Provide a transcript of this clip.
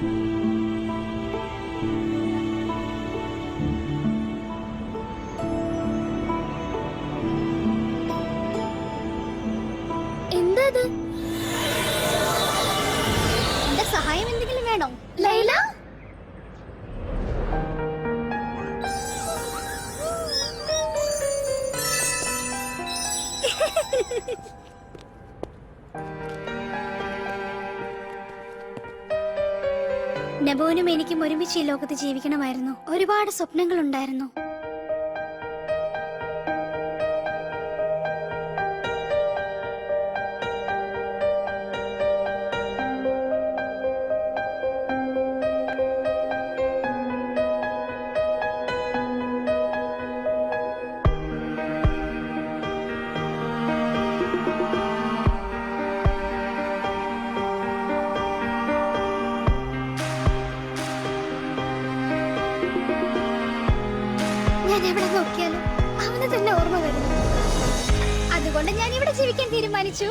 എന്താ ഇത്? എന്റെ സഹായം എന്തെങ്കിലും വേണോ ലൈല? നബോനും എനിക്കും ഒരുമിച്ച് ഈ ലോകത്ത് ജീവിക്കണമായിരുന്നു. ഒരുപാട് സ്വപ്നങ്ങൾ ഉണ്ടായിരുന്നു. ഞാൻ എവിടെ നോക്കിയാലും അവന് തന്നെ ഓർമ്മ വരുന്നു. അതുകൊണ്ട് ഞാൻ ഇവിടെ ജീവിക്കാൻ തീരുമാനിച്ചു.